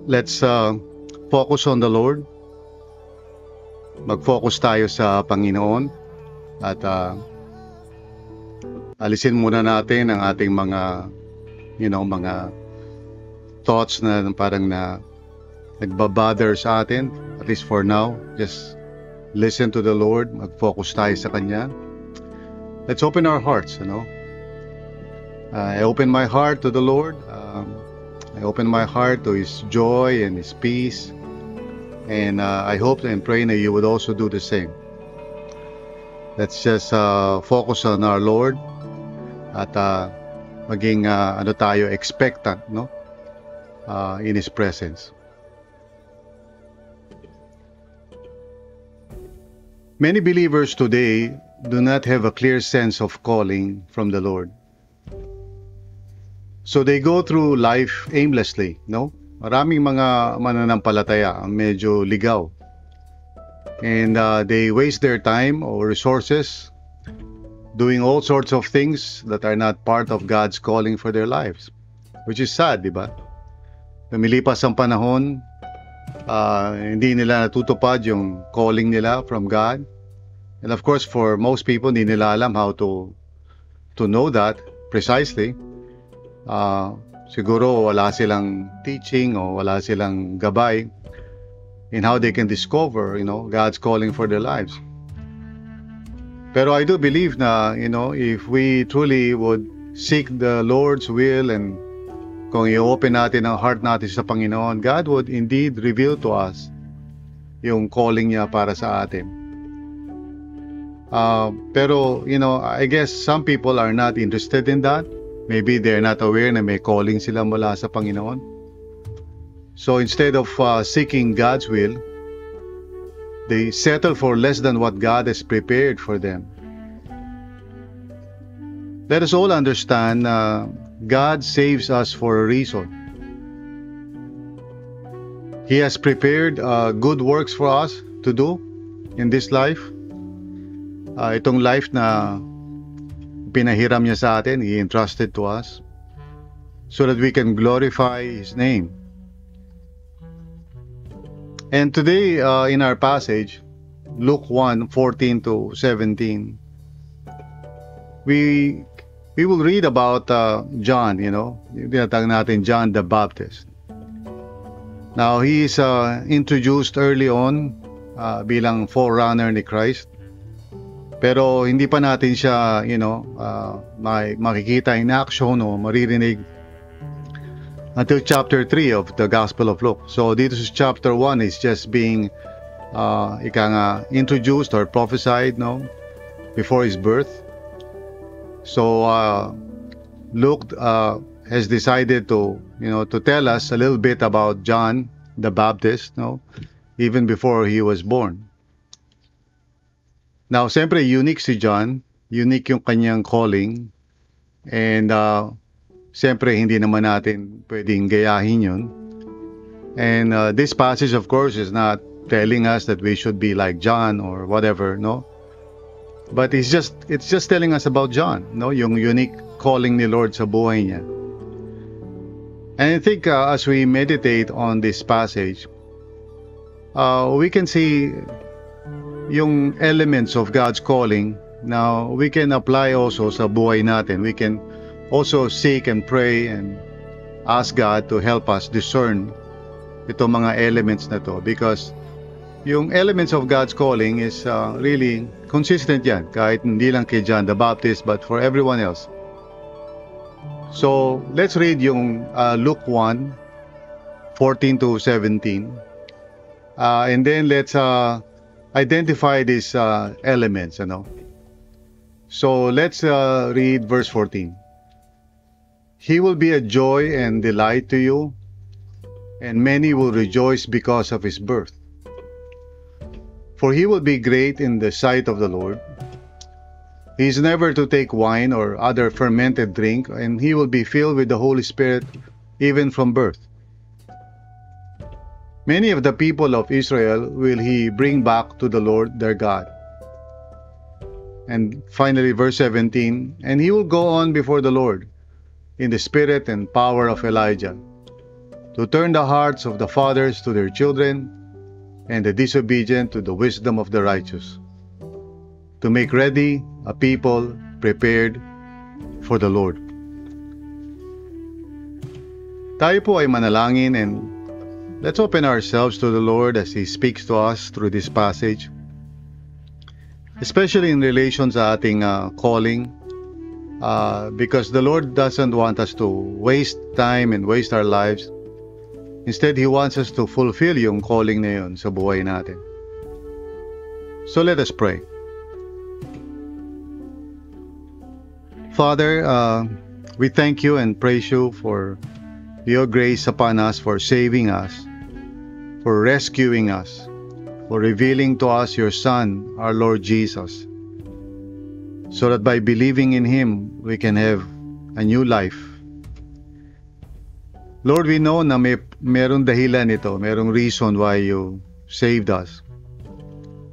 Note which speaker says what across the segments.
Speaker 1: Let's focus on the Lord. Mag-focus tayo sa Panginoon at alisin muna natin ang ating mga mga thoughts na parang nagbabother sa atin, at least for now. Just listen to the Lord, mag-focus tayo sa Kanya. Let's open our hearts, I open my heart to the Lord. I open my heart to His joy and His peace. And I hope and pray that you would also do the same. Let's just focus on our Lord at maging tayo expectant, in His presence. Many believers today do not have a clear sense of calling from the Lord. So they go through life aimlessly, Maraming mga mananampalataya ang medyo ligaw. And they waste their time or resources doing all sorts of things that are not part of God's calling for their lives. Which is sad, di ba? Lumilipas ang panahon, hindi nila natutupad yung calling nila from God. And of course, for most people, hindi nila alam how to know that precisely. Siguro wala silang teaching o wala silang gabay in how they can discover, God's calling for their lives. Pero I do believe na, if we truly would seek the Lord's will, and kung i-open natin ang heart natin sa Panginoon, God would indeed reveal to us yung calling niya para sa atin. Pero, I guess some people are not interested in that. Maybe they're not aware na may calling sila mula sa Panginoon. So instead of seeking God's will, they settle for less than what God has prepared for them. Let us all understand God saves us for a reason. He has prepared good works for us to do in this life. Itong life na pinahiram niya sa atin, He entrusted to us, so that we can glorify His name. And today, in our passage, Luke 1:14 to 17, we will read about John, tinatawag natin John the Baptist. Now, he is introduced early on bilang forerunner ni Christ. Pero hindi pa natin siya, makikita in action o maririnig until chapter 3 of the Gospel of Luke. So dito sa chapter 1 is just being introduced or prophesied, before his birth. So Luke has decided to tell us a little bit about John the Baptist, even before he was born. Now, siyempre, unique si John. Unique yung kanyang calling. And, siyempre, hindi naman natin pwedeng gayahin yun. And this passage, of course, is not telling us that we should be like John or whatever, But it's just telling us about John, yung unique calling ni Lord sa buhay niya. And I think as we meditate on this passage, we can see yung elements of God's calling. Now, we can apply also sa buhay natin. We can also seek and pray and ask God to help us discern itong mga elements na to, because yung elements of God's calling is really consistent yan, kahit hindi lang kay John the Baptist, but for everyone else. So, let's read yung Luke 1:14 to 17. And then let's identify these elements, So let's read verse 14. He will be a joy and delight to you, and many will rejoice because of his birth. For he will be great in the sight of the Lord. He is never to take wine or other fermented drink, and he will be filled with the Holy Spirit even from birth. Many of the people of Israel will he bring back to the Lord their God. And finally, verse 17, and he will go on before the Lord in the spirit and power of Elijah, to turn the hearts of the fathers to their children, and the disobedient to the wisdom of the righteous, to make ready a people prepared for the Lord. Tayo po ay manalangin, and let's open ourselves to the Lord as He speaks to us through this passage, especially in relation sa ating calling, because the Lord doesn't want us to waste time and waste our lives. Instead, He wants us to fulfill yung calling na yun sa buhay natin. So let us pray. Father, we thank You and praise You for Your grace upon us, for saving us, for rescuing us, for revealing to us Your Son, our Lord Jesus, so that by believing in Him, we can have a new life. Lord, we know na merong dahilan ito, merong reason why You saved us.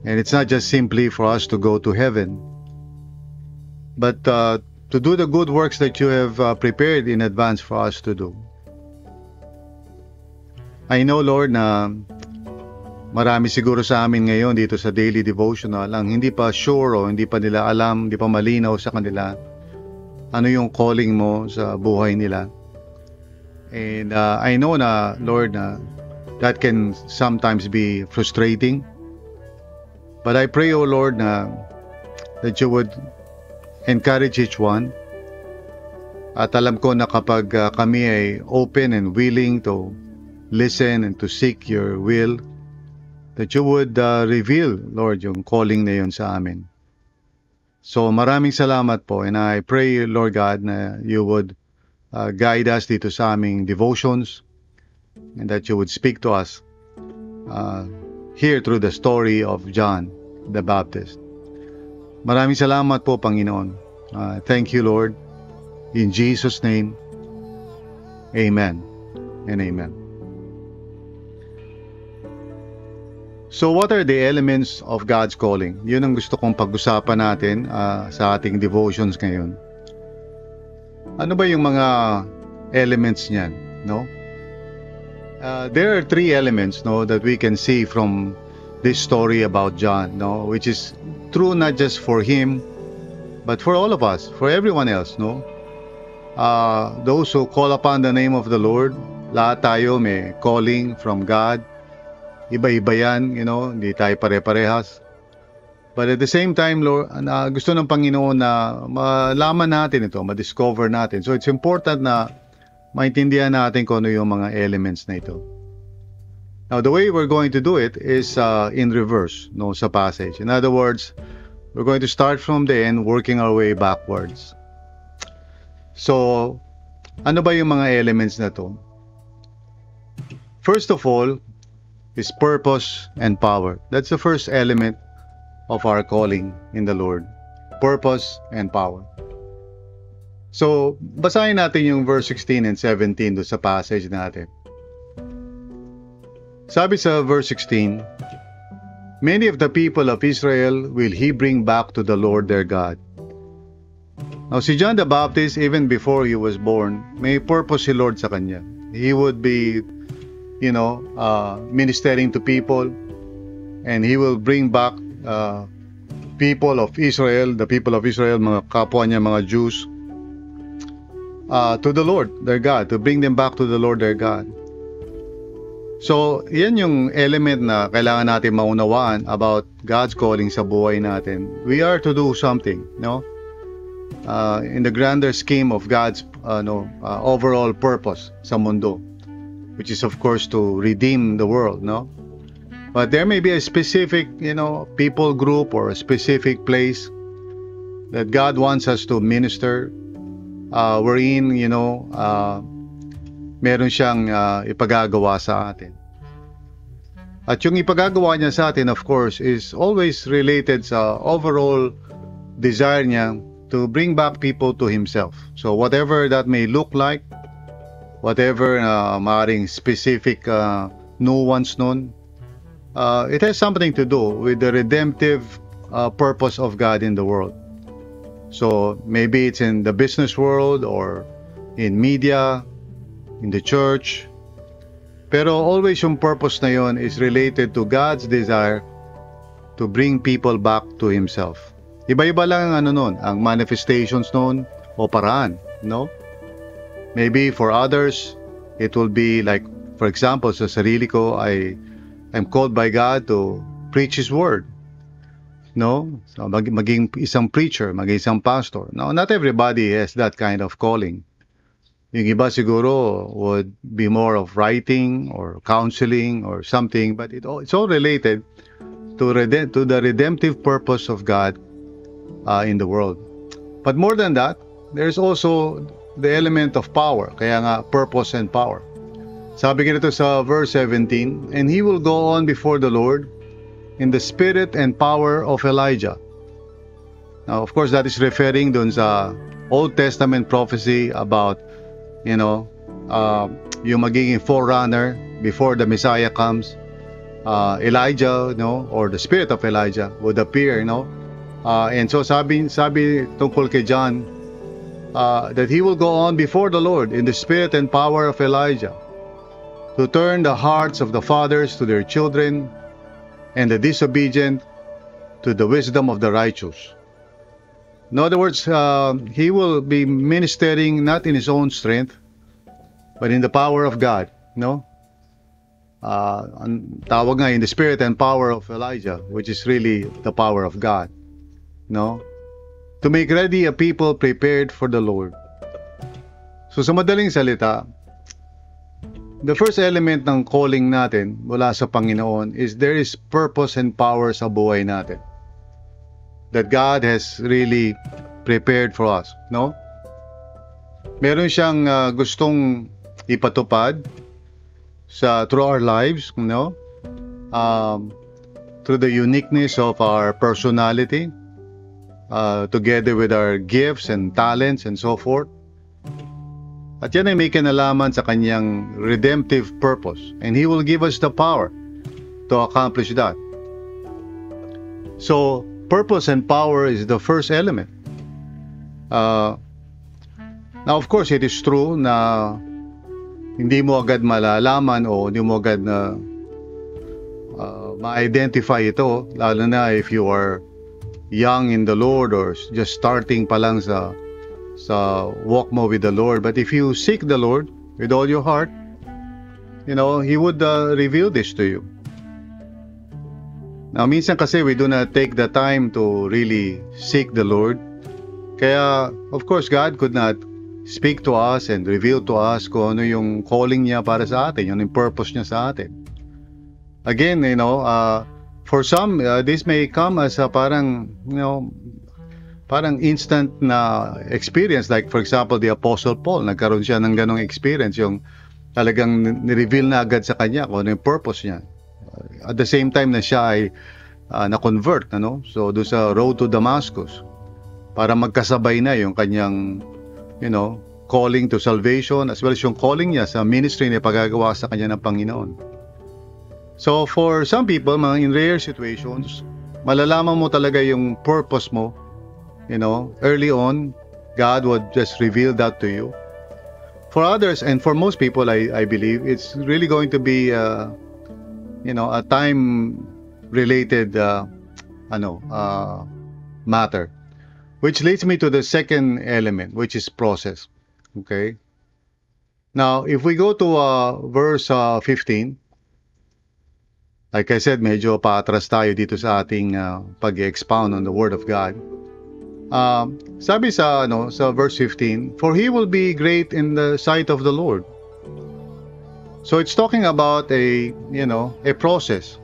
Speaker 1: And it's not just simply for us to go to heaven, but to do the good works that You have prepared in advance for us to do. I know, Lord, na marami siguro sa amin ngayon dito sa daily devotional ang hindi pa sure o hindi pa nila alam, hindi pa malinaw sa kanila ano yung calling Mo sa buhay nila. And I know na, Lord, na that can sometimes be frustrating. But I pray, O Lord, that You would encourage each one. At alam ko na kapag kami ay open and willing to listen and to seek Your will, that You would reveal, Lord, yung calling na yun sa amin. So maraming salamat po, and I pray, Lord God, na You would guide us dito sa aming devotions, and that You would speak to us here through the story of John the Baptist. Maraming salamat po, Panginoon. Thank You, Lord. In Jesus' name, Amen and Amen. So what are the elements of God's calling? Yun ang gusto kong pag-usapan natin sa ating devotions ngayon. Ano ba yung mga elements niyan, no? There are three elements, no, that we can see from this story about John, no, which is true not just for him, but for all of us, for everyone else, no? Those who call upon the name of the Lord, lahat tayo may calling from God. Iba-iba yan, hindi tayo pare-parehas. But at the same time, Lord, gusto ng Panginoon na malaman natin ito, ma-discover natin. So it's important na maintindihan natin kung ano yung mga elements na ito. Now, the way we're going to do it is in reverse, no, sa passage. In other words, we're going to start from the end, working our way backwards. So, ano ba yung mga elements na to? First of all, is purpose and power. That's the first element of our calling in the Lord. Purpose and power. So, basahin natin yung verse 16 and 17 doon sa passage natin. Sabi sa verse 16, "Many of the people of Israel will He bring back to the Lord their God." Now, si John the Baptist, even before he was born, may purpose si Lord sa kanya. He would be ministering to people, and He will bring back people of Israel, the people of Israel, mga kapwa niya, mga Jews, to the Lord, their God, to bring them back to the Lord, their God. So, yan yung element na kailangan natin maunawaan about God's calling sa buhay natin. We are to do something, no? In the grander scheme of God's overall purpose sa mundo, which is of course to redeem the world, no? But there may be a specific, people group or a specific place that God wants us to minister, wherein, meron siyang ipagagawa sa atin. At yung ipagagawa niya sa atin, of course, is always related sa overall desire niya to bring back people to Himself. So whatever that may look like, whatever maaaring specific nuance nun, it has something to do with the redemptive purpose of God in the world. So maybe it's in the business world or in media, in the church, Pero always yung purpose na yon is related to God's desire to bring people back to Himself. Iba-iba lang ang ang manifestations noon o paraan, no? Maybe for others, it will be like, for example, sa sarili ko, I'm called by God to preach His Word. No? So, maging isang preacher, maging isang pastor. Now, not everybody has that kind of calling. Yung iba siguro would be more of writing or counseling or something, but it's all related to the redemptive purpose of God in the world. But more than that, there's also the element of power. Kaya nga, purpose and power. Sabi ganito sa verse 17, "And he will go on before the Lord in the spirit and power of Elijah." Now, of course, that is referring dun sa Old Testament prophecy about, yung magiging forerunner before the Messiah comes. Elijah, or the spirit of Elijah would appear, and so sabi tungkol kay John, that he will go on before the Lord in the spirit and power of Elijah to turn the hearts of the fathers to their children and the disobedient to the wisdom of the righteous. In other words, he will be ministering not in his own strength, but in the power of God, ang tawag nga in the spirit and power of Elijah, which is really the power of God, to make ready a people prepared for the Lord. So sa madaling salita, the first element ng calling natin mula sa Panginoon is there is purpose and power sa buhay natin that God has really prepared for us, Meron siyang gustong ipatupad through our lives, through the uniqueness of our personality, together with our gifts and talents and so forth. At yan ay may kinalaman sa kanyang redemptive purpose, and He will give us the power to accomplish that. So, purpose and power is the first element. Now, of course, it is true na hindi mo agad malalaman o hindi mo agad na ma-identify ito, lalo na if you are young in the Lord or just starting pa lang sa walk mo with the Lord. But if you seek the Lord with all your heart, He would reveal this to you. Now, minsan kasi we do not take the time to really seek the Lord. Kaya, of course, God could not speak to us and reveal to us kung ano yung calling niya para sa atin, yung purpose niya sa atin. Again, for some, this may come as a parang instant na experience. Like, for example, the Apostle Paul, nagkaroon siya ng ganong experience, yung talagang nireveal na agad sa kanya kung ano yung purpose niya. At the same time na siya ay na-convert, So, doon sa road to Damascus, para magkasabay na yung kanyang, calling to salvation, as well as yung calling niya sa ministry na pagagawa sa kanya ng Panginoon. So, for some people, in rare situations, malalaman mo talaga yung purpose mo, early on, God would just reveal that to you. For others, and for most people, I believe, it's really going to be, a time-related, matter. Which leads me to the second element, which is process. Okay? Now, if we go to verse 15, like I said, medyo paatras tayo dito sa ating pag-expound on the Word of God. Sabi sa verse 15, "For he will be great in the sight of the Lord." So it's talking about a process.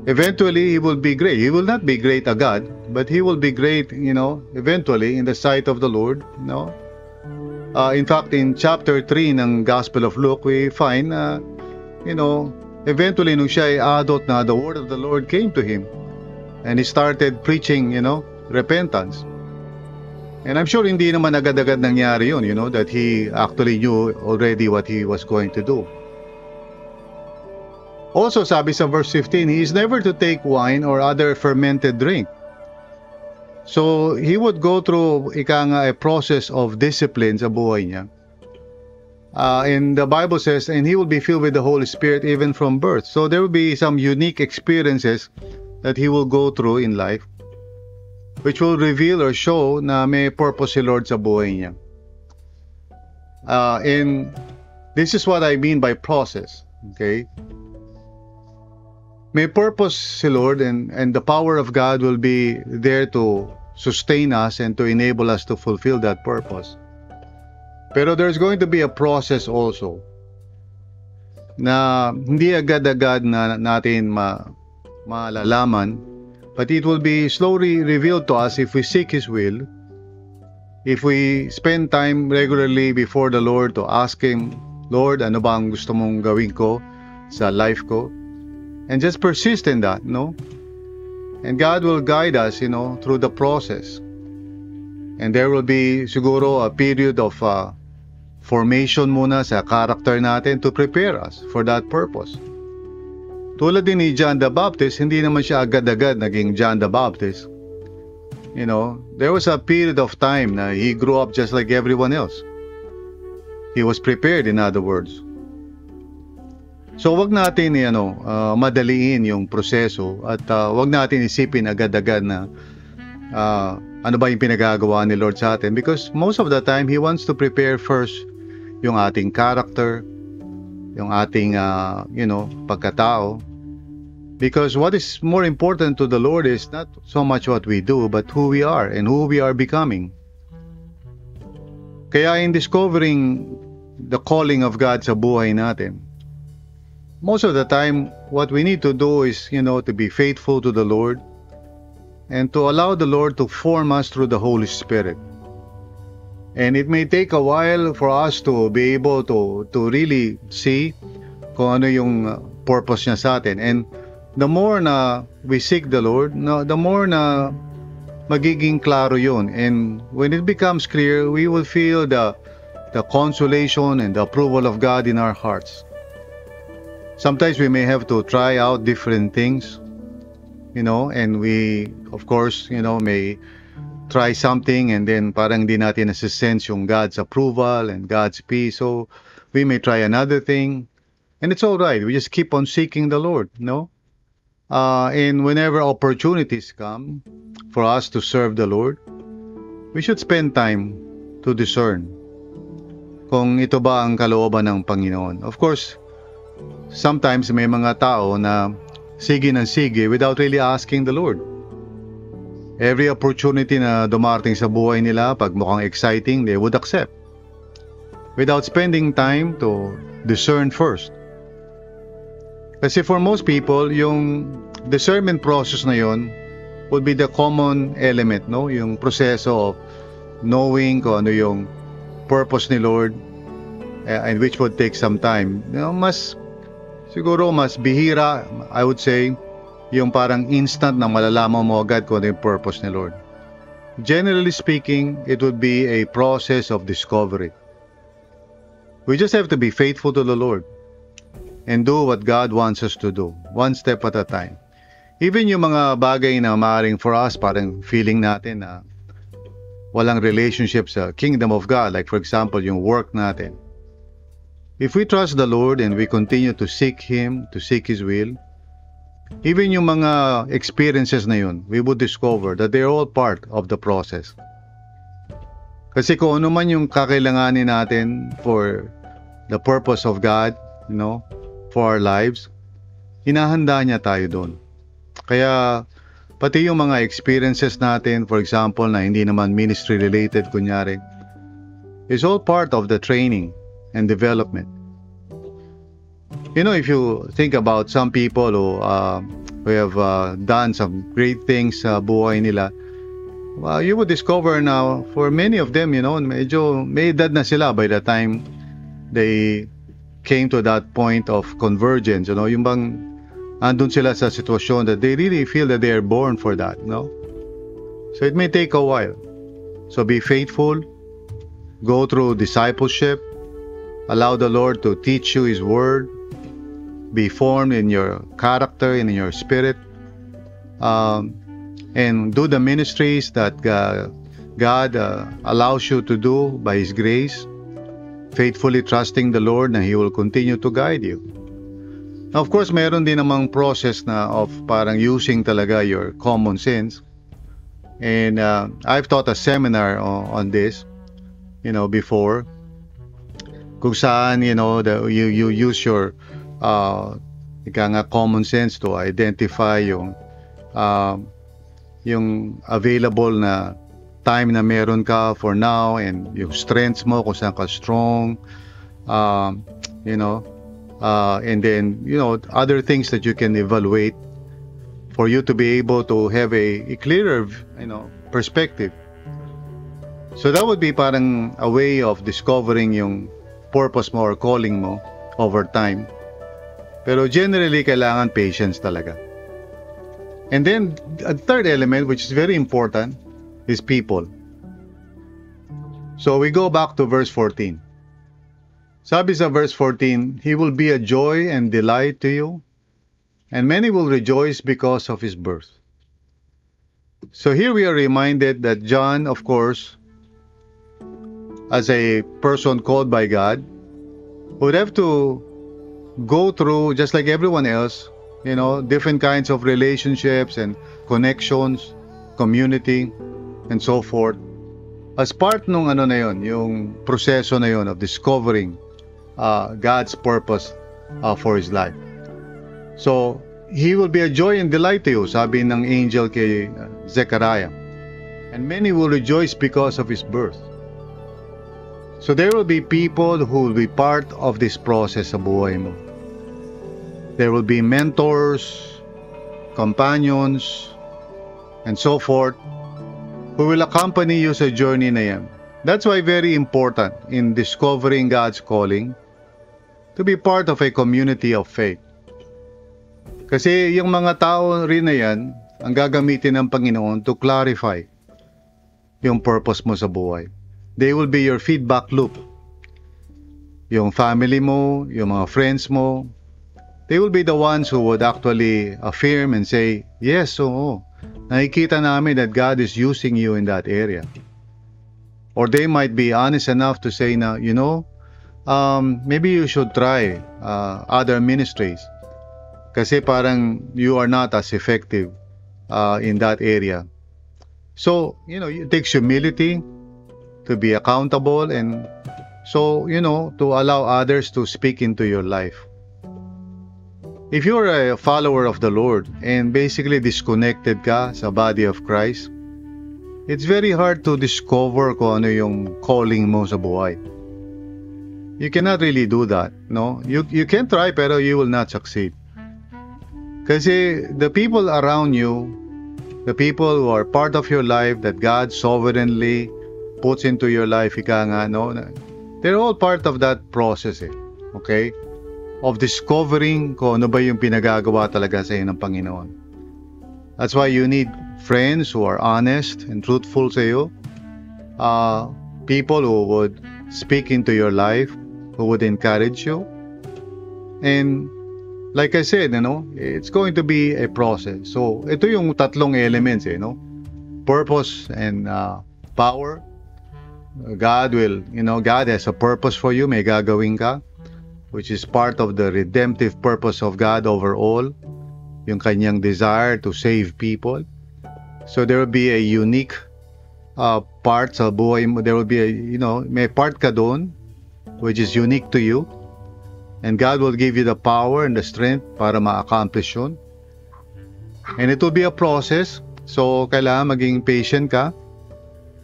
Speaker 1: Eventually, he will be great. He will not be great agad, but he will be great, eventually in the sight of the Lord, In fact, in chapter 3 ng Gospel of Luke, we find, eventually, nung siya ay adult na, the word of the Lord came to him. And he started preaching, repentance. And I'm sure hindi naman agad-agad nangyari yun, that he actually knew already what he was going to do. Also, sabi sa verse 15, he is never to take wine or other fermented drink. So, he would go through, a process of discipline sa buhay niya. And the Bible says, and he will be filled with the Holy Spirit even from birth. So there will be some unique experiences that he will go through in life, which will reveal or show na may purpose si Lord sa buhay niya. And this is what I mean by process. Okay? May purpose si Lord, and the power of God will be there to sustain us and to enable us to fulfill that purpose. Pero there's going to be a process also na hindi agad-agad na natin malalaman, but it will be slowly revealed to us if we seek His will, if we spend time regularly before the Lord to ask Him, Lord, ano ba ang gusto mong gawin ko sa life ko? And just persist in that, no? And God will guide us, through the process. And there will be siguro a period of formation muna sa character natin to prepare us for that purpose. Tulad din ni John the Baptist, hindi naman siya agad-agad naging John the Baptist. There was a period of time na he grew up just like everyone else. He was prepared, in other words. So wag natin madaliin yung proseso at wag natin isipin agad-agad na ano ba yung pinagagawa ni Lord sa atin, because most of the time He wants to prepare first yung ating character, yung ating pagkatao, because what is more important to the Lord is not so much what we do but who we are and who we are becoming. Kaya in discovering the calling of God sa buhay natin, most of the time, what we need to do is, to be faithful to the Lord and to allow the Lord to form us through the Holy Spirit. And it may take a while for us to be able to really see kung ano yung purpose niya sa atin. And the more na we seek the Lord, the more na magiging klaro yun. And when it becomes clear, we will feel the consolation and the approval of God in our hearts. Sometimes we may have to try out different things, and we, of course, may try something and then parang di natin nasa-sense yung God's approval and God's peace. So we may try another thing, and it's all right. We just keep on seeking the Lord, and whenever opportunities come for us to serve the Lord, we should spend time to discern kung ito ba ang kalooban ng Panginoon. Of course, sometimes may mga tao na sige ng sige without really asking the Lord. Every opportunity na dumarating sa buhay nila, pag mukhang exciting, they would accept without spending time to discern first. Kasi for most people, yung discernment process na yon would be the common element, yung proseso of knowing kung ano yung purpose ni Lord, and which would take some time. Siguro mas bihira, I would say, yung parang instant na malalaman mo agad kung ano yung purpose ni Lord. Generally speaking, it would be a process of discovery. We just have to be faithful to the Lord and do what God wants us to do, one step at a time. Even yung mga bagay na maaaring for us, parang feeling natin na walang relationship sa kingdom of God, like for example, yung work natin. If we trust the Lord and we continue to seek Him, to seek His will, even yung mga experiences na yun, we would discover that they're all part of the process. Kasi kung ano man yung kakailanganin natin for the purpose of God, for our lives, hinahanda niya tayo doon. Kaya pati yung mga experiences natin, for example, na hindi naman ministry related, kunyari, is all part of the training and development. If you think about some people who have done some great things sa buhay nila, you would discover now, for many of them, medyo may edad na sila by the time they came to that point of convergence. Yung bang andun sila sa sitwasyon that they really feel that they are born for that. So it may take a while. So be faithful, go through discipleship, allow the Lord to teach you His word, be formed in your character and in your spirit, and do the ministries that God allows you to do by His grace. faithfully trusting the Lord na He will continue to guide you. Now, of course, meron din namang process na of parang using talaga your common sense. And I've taught a seminar on this, before. Kung saan, you use your common sense to identify yung available na time na meron ka for now, and yung strengths mo, kung saan ka strong, and then, other things that you can evaluate for you to be able to have a clearer, perspective. So that would be parang a way of discovering yung purpose mo or calling mo over time. Pero generally, kailangan patience talaga. And then, a third element, which is very important, is people. So we go back to verse 14. Sabi sa verse 14, He will be a joy and delight to you, and many will rejoice because of His birth. So here we are reminded that John, of course, as a person called by God, would have to go through, just like everyone else, different kinds of relationships and connections, community, and so forth. As part nung yung proseso na yun of discovering God's purpose for his life. So, He will be a joy and delight to you, sabi ng angel kay Zechariah. And many will rejoice because of his birth. So there will be people who will be part of this process sa buhay mo. There will be mentors, companions, and so forth, who will accompany you sa journey na yan. That's why very important in discovering God's calling to be part of a community of faith. Kasi yung mga tao rin na yan, ang gagamitin ng Panginoon to clarify yung purpose mo sa buhay. They will be your feedback loop. Yung family mo, yung mga friends mo, they will be the ones who would actually affirm and say, yes, oo, nakikita namin that God is using you in that area. Or they might be honest enough to say na, maybe you should try other ministries. Kasi parang you are not as effective in that area. So, it takes humility to be accountable, and so, to allow others to speak into your life. If you're a follower of the Lord and basically disconnected ka sa body of Christ, it's very hard to discover kung ano yung calling mo sa buhay. You cannot really do that, no? You can try, pero you will not succeed. Kasi the people around you, the people who are part of your life that God sovereignly puts into your life, they're all part of that process, okay? Of discovering kung ano ba yung pinagagawa talaga sa iyo ng Panginoon. That's why you need friends who are honest and truthful sa iyo, people who would speak into your life, who would encourage you. And like I said, it's going to be a process. So, ito yung tatlong elements, purpose and power. God has a purpose for you, may gagawin ka, which is part of the redemptive purpose of God overall, yung kanyang desire to save people. So, there will be a unique part sa buhay mo. There will be may part ka doon, which is unique to you. And God will give you the power and the strength para ma-accomplish yun. And it will be a process. So, kailangan maging patient ka.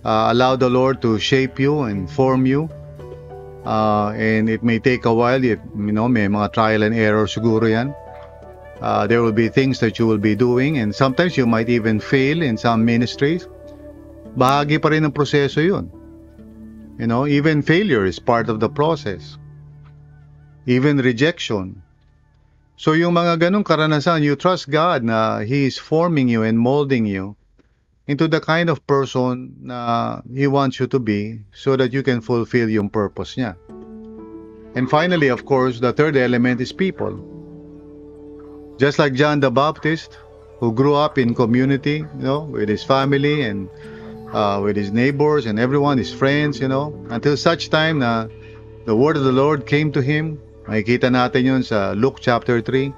Speaker 1: Allow the Lord to shape you and form you. And it may take a while. May mga trial and error siguro yan. There will be things that you will be doing. And sometimes you might even fail in some ministries. Bahagi pa rin ng proseso yun. Even failure is part of the process. Even rejection. So yung mga ganong karanasan, you trust God na He is forming you and molding you into the kind of person na He wants you to be so that you can fulfill yung purpose niya. And finally, of course, the third element is people. Just like John the Baptist, who grew up in community, with his family and with his neighbors and everyone, his friends, until such time na the word of the Lord came to him. Makikita natin yun sa Luke chapter 3.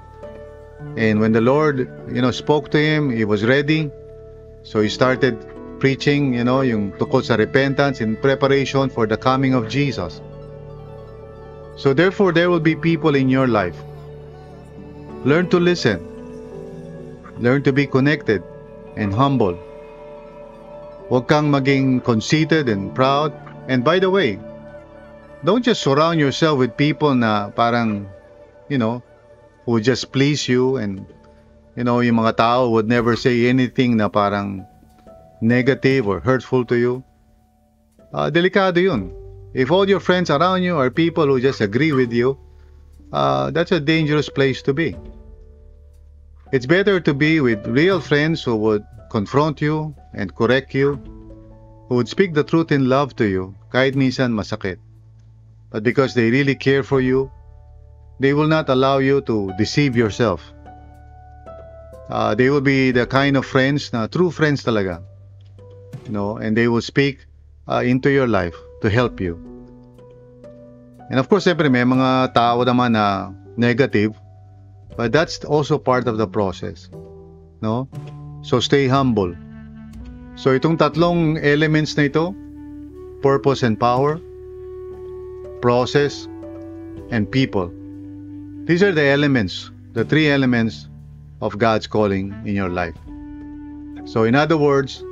Speaker 1: And when the Lord, spoke to him, he was ready. So he started preaching, yung tungkol sa repentance in preparation for the coming of Jesus. So therefore, there will be people in your life. Learn to listen. Learn to be connected and humble. Huwag kang maging conceited and proud. And by the way, don't just surround yourself with people na parang, who just please you, and, yung mga tao would never say anything na parang negative or hurtful to you. Delikado yun. If all your friends around you are people who just agree with you, that's a dangerous place to be. It's better to be with real friends who would confront you and correct you, who would speak the truth in love to you, kahit minsan masakit. But because they really care for you, they will not allow you to deceive yourself. They will be the kind of friends na true friends talaga. And they will speak into your life to help you. And of course, siyempre, may mga tao naman na negative, but that's also part of the process. No? So stay humble. So itong tatlong elements na ito, purpose and power, process, and people. These are the elements, the three elements of God's calling in your life. So in other words,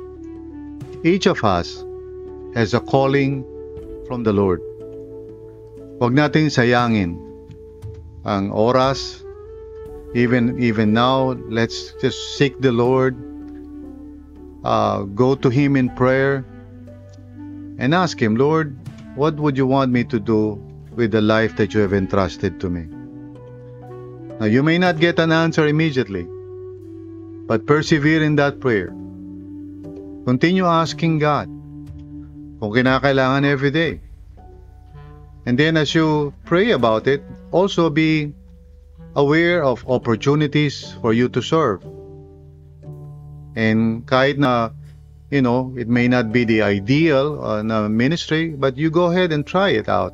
Speaker 1: each of us has a calling from the Lord. Huwag natin sayangin ang oras. Even now, let's just seek the Lord. Go to Him in prayer and ask Him, Lord, what would you want me to do with the life that you have entrusted to me? Now, you may not get an answer immediately, but persevere in that prayer. Continue asking God kung kinakailangan every day. And then as you pray about it, also be aware of opportunities for you to serve. And kahit na, it may not be the ideal na ministry, but you go ahead and try it out.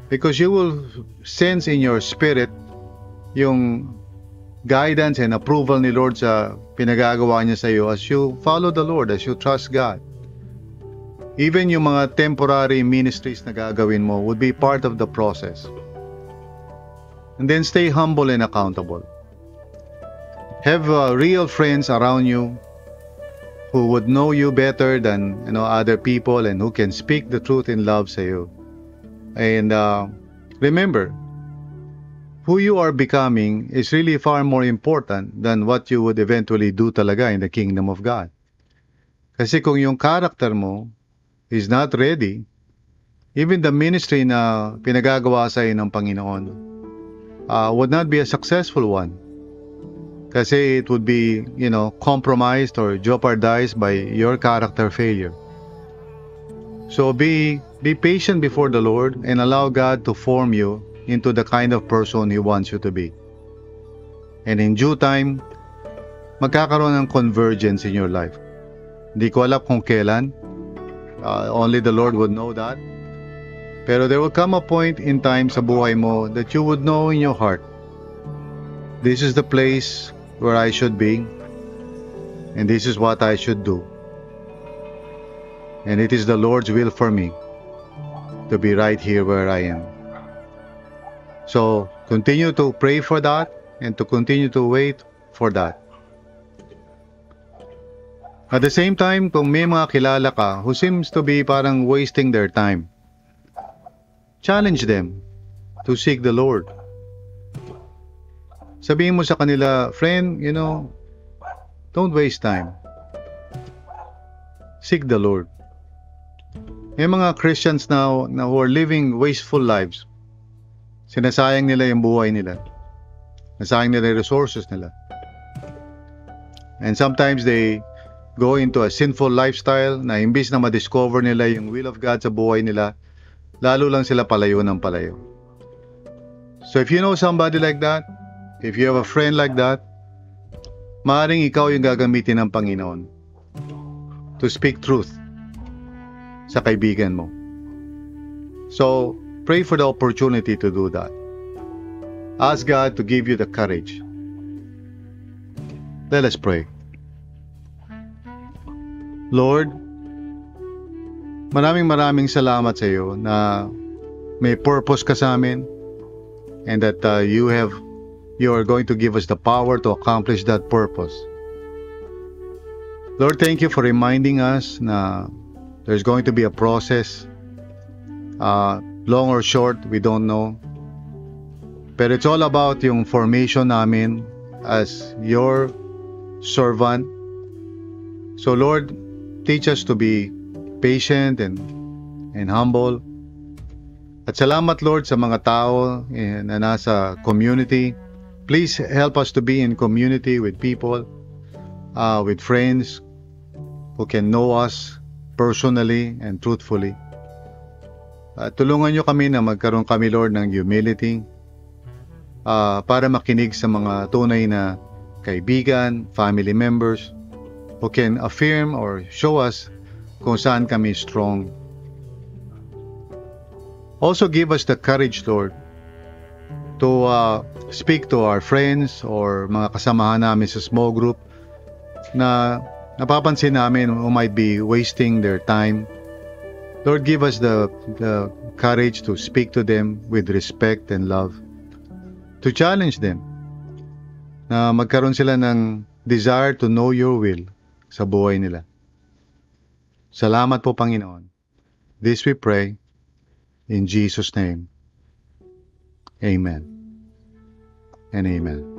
Speaker 1: Because you will sense in your spirit yung guidance and approval ni Lord sa pinagagawa niya sa iyo as you follow the Lord, as you trust God. Even yung mga temporary ministries na gagawin mo would be part of the process. And then stay humble and accountable. Have real friends around you who would know you better than other people and who can speak the truth in love sa iyo. And remember, who you are becoming is really far more important than what you would eventually do talaga in the kingdom of God. Kasi kung yung character mo is not ready, even the ministry na pinagagawa sa iyo ng Panginoon would not be a successful one. Kasi it would be, compromised or jeopardized by your character failure. So be patient before the Lord and allow God to form you into the kind of person He wants you to be. And in due time, magkakaroon ng convergence in your life. Hindi ko alam kung kailan. Only the Lord would know that. Pero there will come a point in time sa buhay mo that you would know in your heart, this is the place where I should be, and this is what I should do. And it is the Lord's will for me to be right here where I am. So continue to pray for that and to continue to wait for that. At the same time, kung may mga kilala ka who seems to be parang wasting their time, challenge them to seek the Lord. Sabihin mo sa kanila, friend, don't waste time. Seek the Lord. May mga Christians now na who are living wasteful lives. Sinasayang nila yung buhay nila. Nasayang nila yung resources nila. And sometimes they go into a sinful lifestyle na imbis na ma-discover nila yung will of God sa buhay nila, lalo lang sila palayo ng palayo. So if you know somebody like that, if you have a friend like that, maaaring ikaw yung gagamitin ng Panginoon to speak truth sa kaibigan mo. So, Pray for the opportunity to do that. Ask God to give you the courage. Let us pray. Lord, maraming salamat sa iyo na may purpose ka sa amin and that you are going to give us the power to accomplish that purpose. Lord, thank you for reminding us na there's going to be a process. Long or short, we don't know. But it's all about yung formation namin as your servant. So Lord, teach us to be patient and humble. At salamat Lord sa mga tao na nasa community. Please help us to be in community with people, with friends who can know us personally and truthfully. Tulungan nyo kami na magkaroon kami Lord ng humility para makinig sa mga tunay na kaibigan, family members who can affirm or show us kung saan kami strong. Also give us the courage, Lord, to speak to our friends or mga kasamahan namin sa small group na napapansin namin who might be wasting their time. Lord, give us the courage to speak to them with respect and love. To challenge them na magkaroon sila ng desire to know your will sa buhay nila. Salamat po, Panginoon. This we pray in Jesus' name. Amen and amen.